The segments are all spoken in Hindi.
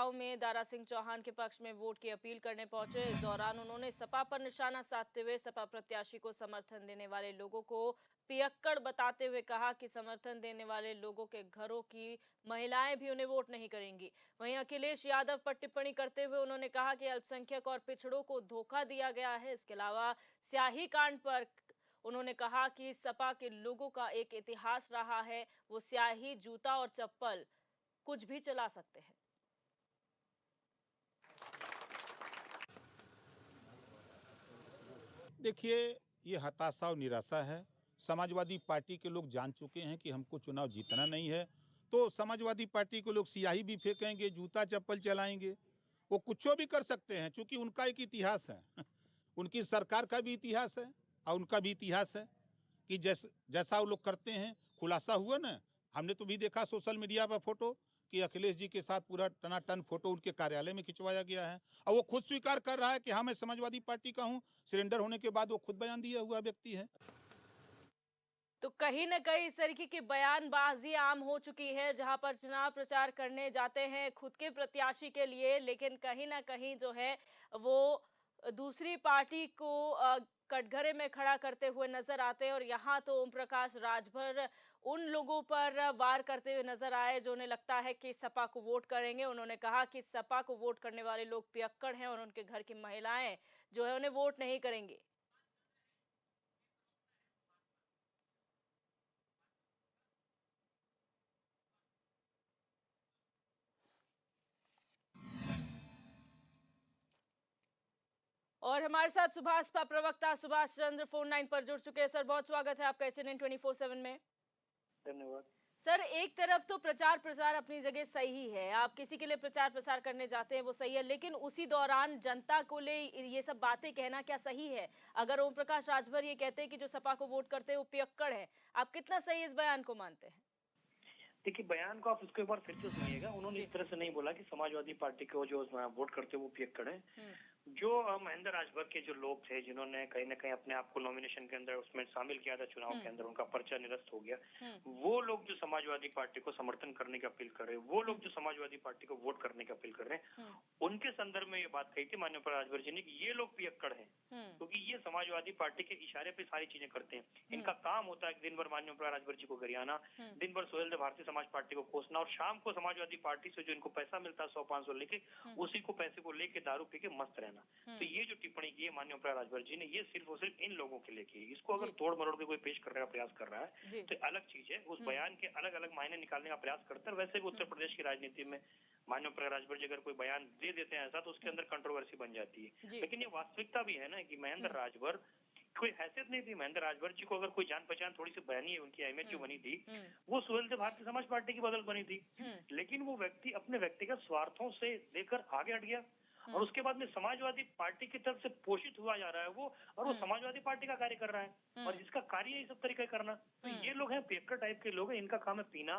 गांव में दारा सिंह चौहान के पक्ष में वोट की अपील करने पहुंचे। इस दौरान उन्होंने सपा पर निशाना साधते हुए सपा प्रत्याशी को समर्थन देने वाले लोगों को पियक्कड़ बताते हुए कहा कि समर्थन देने वाले लोगों के घरों की महिलाएं भी उन्हें वोट नहीं करेंगी। वहीं अखिलेश यादव पर टिप्पणी करते हुए उन्होंने कहा कि अल्पसंख्यक और पिछड़ों को धोखा दिया गया है। इसके अलावा स्याही कांड पर उन्होंने कहा कि सपा के लोगों का एक इतिहास रहा है, वो स्याही, जूता और चप्पल कुछ भी चला सकते हैं। देखिए, ये हताशा और निराशा है। समाजवादी पार्टी के लोग जान चुके हैं कि हमको चुनाव जीतना नहीं है, तो समाजवादी पार्टी के लोग सियाही भी फेंकेंगे, जूता चप्पल चलाएंगे, वो कुछो भी कर सकते हैं, क्योंकि उनका एक इतिहास है। उनकी सरकार का भी इतिहास है और उनका भी इतिहास है कि जैसा वो लोग करते हैं। खुलासा हुआ ना, हमने तो भी देखा सोशल मीडिया पर फोटो कि अखिलेश जी के साथ पूरा टनाटन फोटो उनके कार्यालय में खिंचवाया गया है, और वो खुद स्वीकार कर रहा है कि हाँ, मैं समाजवादी पार्टी का हूँ। सरेंडर होने के बाद वो खुद बयान दिया हुआ व्यक्ति है। तो कहीं न कहीं इस तरीके की बयानबाजी आम हो चुकी है, जहां पर चुनाव प्रचार करने जाते हैं खुद के प्रत्याशी के लिए, लेकिन कहीं न कहीं जो है वो दूसरी पार्टी को कटघरे में खड़ा करते हुए नजर आते हैं। और यहाँ तो ओम प्रकाश राजभर उन लोगों पर वार करते हुए नजर आए जो उन्हें लगता है कि सपा को वोट करेंगे। उन्होंने कहा कि सपा को वोट करने वाले लोग पियक्कड़ हैं और उनके घर की महिलाएं जो है उन्हें वोट नहीं करेंगी। और हमारे साथ सुभाष प्रवक्ता सुभाष चंद्र फोन लाइन पर जुड़ चुके हैं। सर, बहुत स्वागत है आपका HNN 24/7 में। धन्यवाद। सर, एक तरफ तो प्रचार प्रसार अपनी जगह सही है, आप किसी के लिए प्रचार प्रसार करने जाते हैं वो सही है, लेकिन उसी दौरान जनता को ले ये सब बातें कहना क्या सही है? अगर ओम प्रकाश राजभर ये कहते हैं कि जो सपा को वोट करते हैं वो पियक्कड़ है, आप कितना सही इस बयान को मानते हैं? देखिए, बयान को आप उसके ऊपर फिर से सुनिएगा। उन्होंने इस तरह से नहीं बोला कि समाजवादी पार्टी को जो वोट करते हैं वो पियक्कड़ है। जो महेंद्र राजभर के जो लोग थे जिन्होंने कहीं ना कहीं अपने आप को नॉमिनेशन के अंदर उसमें शामिल किया था, चुनाव के अंदर उनका पर्चा निरस्त हो गया, वो लोग जो समाजवादी पार्टी को समर्थन करने की अपील कर रहे हैं, वो लोग जो समाजवादी पार्टी को वोट करने की अपील कर रहे हैं, उनके संदर्भ में ये बात कही थी माननीय प्रकाश राजभर जी ने कि ये लोग पियक्कड़ हैं, क्योंकि ये समाजवादी पार्टी के इशारे पे सारी चीजें करते हैं। इनका काम होता है दिन भर माननीय प्रकाश राजभर जी को गरियाना, दिन भर सोहेल देव भारतीय समाज पार्टी को कोसना, और शाम को समाजवादी पार्टी से जो इनको पैसा मिलता है 100-500 लेके, उसी को पैसे को लेके दारू पी के मस्त रहना। तो ये जो टिप्पणी की है माननीय प्रकाश राजभर जी ने, ये सिर्फ और सिर्फ इन लोगों के लिए की। इसको अगर तोड़ मरोड़ के कोई पेश करने का प्रयास कर रहा है तो अलग चीज है। उस बयान के अलग अलग मायने निकालने का प्रयास करते हैं। वैसे भी उत्तर प्रदेश की राजनीति में माननीय प्रकाश राजभर जी अगर कोई बयान दे देते हैं ऐसा, तो उसके अंदर कंट्रोवर्सी बन जाती है। लेकिन ये वास्तविकता भी है ना कि महेंद्र राजभर कोई हैसियत नहीं थी। महेंद्र राजभर जी को अगर कोई जान पहचान थोड़ी सी बनी है, उनकी अहमियत जो बनी थी, वो सोहेल देव भारतीय समाज पार्टी की बदल बनी थी। लेकिन वो व्यक्ति अपने व्यक्तिगत स्वार्थों से लेकर आगे हट गया, और उसके बाद में समाजवादी पार्टी की तरफ से पोषित हुआ जा रहा है वो, और वो समाजवादी पार्टी का कार्य कर रहा है, और जिसका कार्य है इस सब तरीके करना। तो ये लोग हैं पियक्कड़ टाइप के लोग हैं, इनका काम है पीना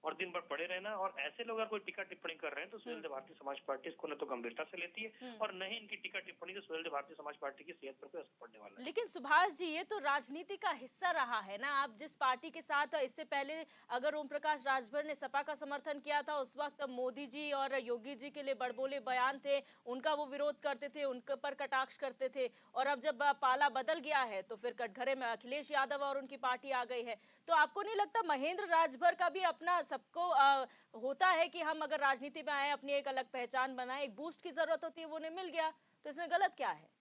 और दिन भर पड़े रहना। और ऐसे लोग अगर कोई टीका टिप्पणी कर रहे हैं तो सोहेल देव भारतीय समाज पार्टी इसको न तो गंभीरता से लेती है, और न ही इनकी टीका टिप्पणी से सोहेल देव भारतीय समाज पार्टी की सेहत पर कोई असर पड़ने वाला है। लेकिन सुभाष जी, ये तो राजनीति का हिस्सा रहा है ना। आप जिस पार्टी के साथ इससे पहले अगर ओम प्रकाश राजभर ने सपा का समर्थन किया था, उस वक्त मोदी जी और योगी जी के लिए बड़बोले बयान थे, उनका वो विरोध करते थे, उनके पर कटाक्ष करते थे। और अब जब पाला बदल गया है तो फिर कटघरे में अखिलेश यादव और उनकी पार्टी आ गई है। तो आपको नहीं लगता महेंद्र राजभर का भी अपना सबको होता है कि हम अगर राजनीति में आए अपनी एक अलग पहचान बनाए, एक बूस्ट की जरूरत होती है, वो उन्हें मिल गया, तो इसमें गलत क्या है?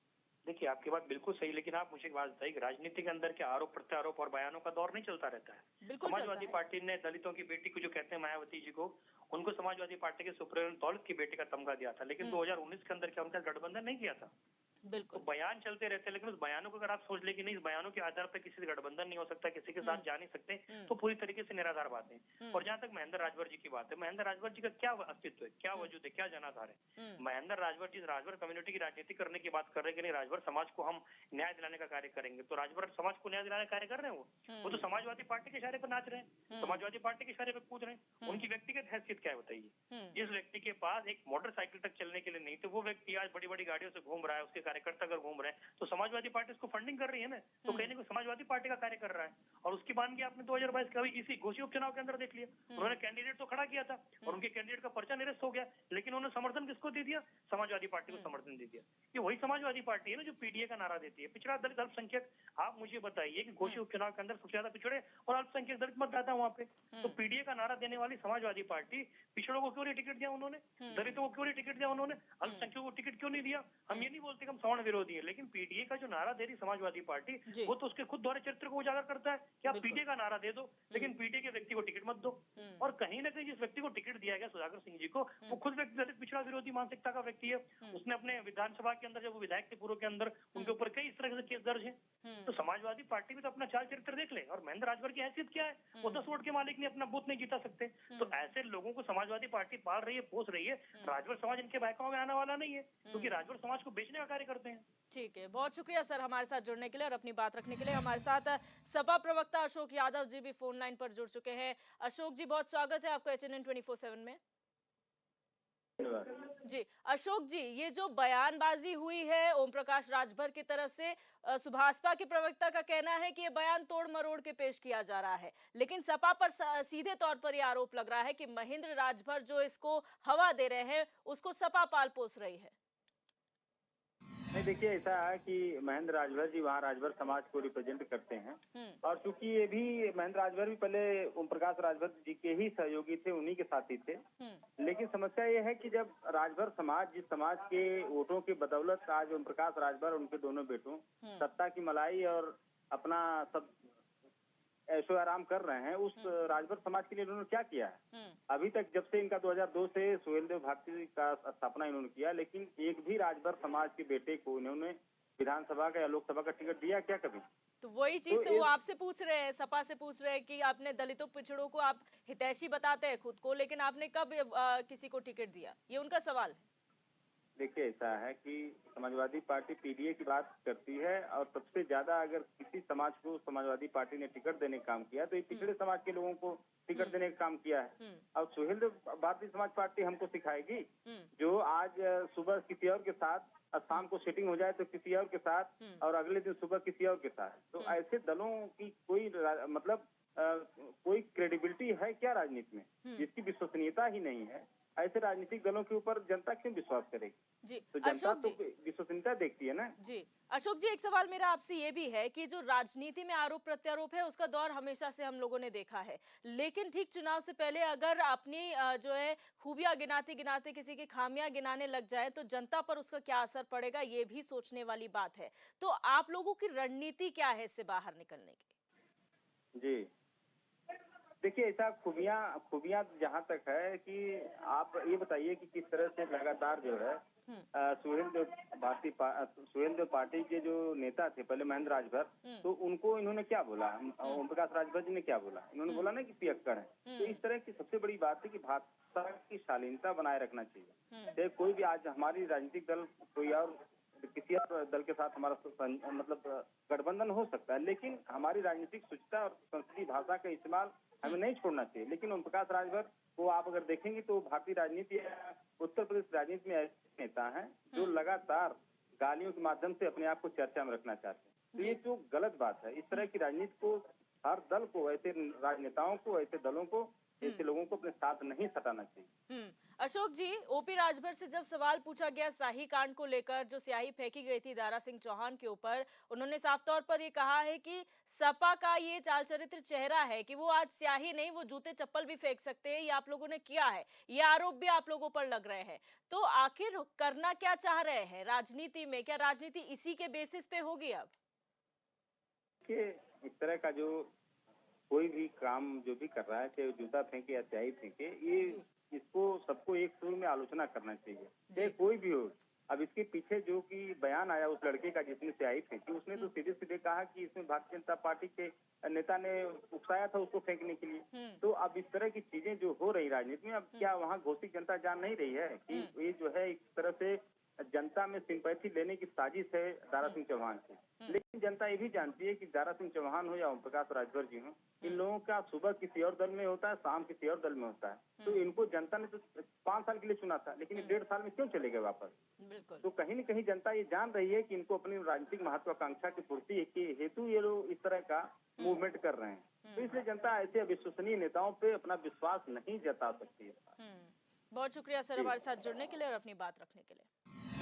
देखिए, आपकी बात बिल्कुल सही, लेकिन आप मुझे एक बात बताइए, राजनीति के अंदर क्या आरोप प्रत्यारोप और बयानों का दौर नहीं चलता रहता है? समाजवादी पार्टी ने दलितों की बेटी को जो कहते हैं मायावती जी को, उनको समाजवादी पार्टी के सुप्रीम दौलत की बेटी का तमगा दिया था, लेकिन 2019 के अंदर क्या उनका गठबंधन नहीं किया था? तो बयान चलते रहते हैं, लेकिन उस बयानों को अगर आप सोच ले कि नहीं, इस बयानों के आधार पर किसी से गठबंधन नहीं हो सकता, किसी के साथ जा नहीं सकते, तो पूरी तरीके से निराधार बात है। और जहां तक महेंद्र राजभर जी की बात है, महेंद्र राजभर जी का क्या अस्तित्व है, क्या वजूद है, क्या जनाधार है? महेंद्र राजभर जी राजभर कम्युनिटी की राजनीति करने की बात कर रहे हैं कि नहीं, राजभर समाज को हम न्याय दिलाने का कार्य करेंगे, तो राजभर समाज को न्याय दिलाने का कार्य कर रहे हैं। वो तो समाजवादी पार्टी के इशारे पर नाच रहे हैं, समाजवादी पार्टी के इशारे पर कूद रहे हैं। उनकी व्यक्तिगत हैसियत क्या है बताइए? जिस व्यक्ति के पास एक मोटरसाइकिल तक चलने के लिए नहीं, तो वो व्यक्ति आज बड़ी बड़ी गाड़ियों से घूम रहा है, उसके कार्यकर्ता अगर घूम रहे हैं तो समाजवादी पार्टी उसको फंडिंग कर रही है ना, तो कहीं ना कहीं समाजवादी पार्टी का कार्य कर रहा है। और उसकी बानगी आपने 2022 के अभी इसी घोषी उपचुनाव के अंदर देख लिया, उन्होंने कैंडिडेट तो खड़ा किया था और उनके कैंडिडेट का पर्चा निरस्त हो गया, लेकिन उन्होंने समर्थन किसको दे दिया? समाजवादी पार्टी को समर्थन दे दिया। ये वही समाजवादी पार्टी है ना जो पीडीए का नारा देती है, पिछड़ा दलित अल्पसंख्यक। आप मुझे बताइए कि घोषी उपचुनाव के अंदर सबसे ज्यादा पिछड़े और अल्पसंख्यक दलित मतदाता वहाँ पे, तो पीडीए का नारा देने वाली समाजवादी पार्टी पिछड़ों को क्यों नहीं टिकट दिया उन्होंने? दलितों को क्यों नहीं टिकट दिया उन्होंने? अल्पसंख्यकों को टिकट क्यों नहीं दिया? हम ये नहीं बोलते कि हम सवर्ण विरोधी है, लेकिन पीडीए का जो नारा दे रही समाजवादी पार्टी, वो तो उसके खुद द्वारा चरित्र को उजागर करता है कि आप पीडीए का नारा दे दो, लेकिन पीडीए के व्यक्ति को टिकट मत दो। और कहीं ना कहीं जिस व्यक्ति को टिकट दिया गया सुधाकर सिंह जी को, वो खुद व्यक्ति दलित पिछड़ा विरोधी मानसिकता का व्यक्ति है। उसने अपने विधानसभा के अंदर जब वो विधायक थे पूर्व के अंदर, उनके ऊपर कई इस तरह से केस दर्ज है। तो समाजवादी पार्टी भी तो अपना चाल चरित्र देख ले। और महेंद्र राजभर की हैसियत क्या है? वो 10 वोट के मालिक ने अपना बूथ नहीं जीता सकते। तो ऐसे लोगों को समाजवादी पार्टी पाल रही है, पोस रही है। राजभर समाज इनके बहकाव में आने वाला नहीं है, क्योंकि राजभर समाज को बेचने का कार्य करते हैं। ठीक है, बहुत शुक्रिया सर हमारे साथ जुड़ने के लिए और अपनी बात रखने के लिए। हमारे साथ सपा प्रवक्ता अशोक यादव जी भी फोन लाइन पर जुड़ चुके हैं। अशोक जी, बहुत स्वागत है आपका HNN 24/7 में। जी अशोक जी, ये जो बयानबाजी हुई है ओम प्रकाश राजभर की तरफ से, सुभाषपा के प्रवक्ता का कहना है कि ये बयान तोड़ मरोड़ के पेश किया जा रहा है, लेकिन सपा पर सीधे तौर पर यह आरोप लग रहा है कि महेंद्र राजभर जो इसको हवा दे रहे हैं उसको सपा पाल पोस रही है। नहीं, देखिए ऐसा है कि महेंद्र राजभर जी वहाँ राजभर समाज को रिप्रेजेंट करते हैं और चूंकि ये भी महेंद्र राजभर भी पहले ओम प्रकाश राजभर जी के ही सहयोगी थे, उन्हीं के साथी थे। लेकिन समस्या ये है कि जब राजभर समाज, जिस समाज के वोटों की बदौलत आज ओम प्रकाश राजभर उनके दोनों बेटों सत्ता की मलाई और अपना सब ऐशो आराम कर रहे हैं, उस राजभर समाज के लिए इन्होंने क्या किया है? अभी तक जब से इनका 2002 से सुहेलदेव भारती का स्थापना इन्होंने किया, लेकिन एक भी राजभर समाज के बेटे को इन्होंने विधानसभा का या लोकसभा का टिकट दिया क्या कभी? तो वही चीज तो वो आपसे पूछ रहे हैं, सपा से पूछ रहे हैं कि आपने दलितों पिछड़ों को आप हितैषी बताते हैं खुद को, लेकिन आपने कब किसी को टिकट दिया? ये उनका सवाल है। देखिए ऐसा है कि समाजवादी पार्टी पीडीए की बात करती है और सबसे ज्यादा अगर किसी समाज को समाजवादी पार्टी ने टिकट देने का काम किया तो ये पिछड़े समाज के लोगों को टिकट देने का काम किया है। अब सुहेलदेव भारतीय समाज पार्टी हमको सिखाएगी जो आज सुबह किसी और के साथ, शाम को सेटिंग हो जाए तो किसी और के साथ और अगले दिन सुबह किसी और के साथ, तो ऐसे दलों की कोई मतलब कोई क्रेडिबिलिटी है क्या राजनीति में? जिसकी विश्वसनीयता ही नहीं है, ऐसे राजनीतिक दलों के ऊपर जनता क्यों विश्वास करेगी? जी तो जनता तो विश्वसनीयता देखती है ना। जी अशोक जी, एक सवाल मेरा आपसे ये भी है कि जो राजनीति में आरोप प्रत्यारोप है उसका दौर हमेशा से हम लोगों ने देखा है, लेकिन ठीक चुनाव से पहले अगर अपनी जो है खूबियां गिनाते गिनाते किसी की खामियां गिनाने लग जाए तो जनता पर उसका क्या असर पड़ेगा, ये भी सोचने वाली बात है। तो आप लोगों की रणनीति क्या है इससे बाहर निकलने की? जी देखिए ऐसा खूबियां जहाँ तक है कि आप ये बताइए कि किस तरह से लगातार जो है सुहेलदेव पार्टी के जो नेता थे पहले महेंद्र राजभर, तो उनको इन्होंने क्या बोला? ओम प्रकाश राजभर जी ने क्या बोला? इन्होंने बोला ना कि पियक्कड़ है। तो इस तरह की सबसे बड़ी बात है कि भाषा की शालीनता बनाए रखना चाहिए। कोई भी आज हमारी राजनीतिक दल कोई और किसी और दल के साथ हमारा मतलब गठबंधन हो सकता है, लेकिन हमारी राजनीतिक शुचिता और संसदीय भाषा का इस्तेमाल हमें नहीं छोड़ना चाहिए। लेकिन ओम प्रकाश राजभर को आप अगर देखेंगे तो भारतीय राजनीति या उत्तर प्रदेश राजनीति में ऐसे नेता हैं जो लगातार गालियों के माध्यम से अपने आप को चर्चा में रखना चाहते हैं। तो ये जो गलत बात है, इस तरह की राजनीति को हर दल को, ऐसे राजनेताओं को, ऐसे दलों को, ऐसे लोगों को अपने साथ नहीं सटाना चाहिए। अशोक जी, ओपी राजभर से जब सवाल पूछा गया शाही कांड को लेकर, जो स्याही फेंकी गई थी दारा सिंह चौहान के ऊपर, उन्होंने साफ तौर पर ये कहा है कि सपा का ये चाल चरित्र चेहरा है कि वो आज स्याही नहीं, वो जूते चप्पल भी फेंक सकते हैं। ये आप लोगों ने किया है, ये आरोप भी आप लोगों पर लग रहे हैं। तो आखिर करना क्या चाह रहे हैं राजनीति में? क्या राजनीति इसी के बेसिस पे होगी अब? इस तरह का जो कोई भी काम जो भी कर रहा है, चाहे जूता फेंके या स्याही फेंके, ये इसको सबको एक सुर में आलोचना करना चाहिए, चाहे कोई भी हो। अब इसके पीछे जो कि बयान आया उस लड़के का जिसने स्याही फेंकी, उसने तो सीधे सीधे कहा कि इसमें भारतीय जनता पार्टी के नेता ने उकसाया था उसको फेंकने के लिए। तो अब इस तरह की चीजें जो हो रही राजनीति में, अब क्या वहाँ घोषित जनता जान नहीं रही है कि ये जो है इस तरह से जनता में सिंपैथी लेने की साजिश है दारा सिंह चौहान से। लेकिन जनता ये भी जानती है कि दारा सिंह चौहान हो या ओम प्रकाश राजभर जी हो, इन लोगों का सुबह किसी और दल में होता है, शाम किसी और दल में होता है। तो इनको जनता ने तो 5 साल के लिए चुना था, लेकिन 1.5 साल में क्यों चले गए वापस? बिल्कुल। तो कहीं न कहीं जनता ये जान रही है कि इनको अपनी राजनीतिक महत्वाकांक्षा की पूर्ति के हेतु ये लोग इस तरह का मूवमेंट कर रहे हैं। तो इसलिए जनता ऐसे अविश्वसनीय नेताओं पे अपना विश्वास नहीं जता सकती है। बहुत शुक्रिया सर हमारे साथ जुड़ने के लिए और अपनी बात रखने के लिए।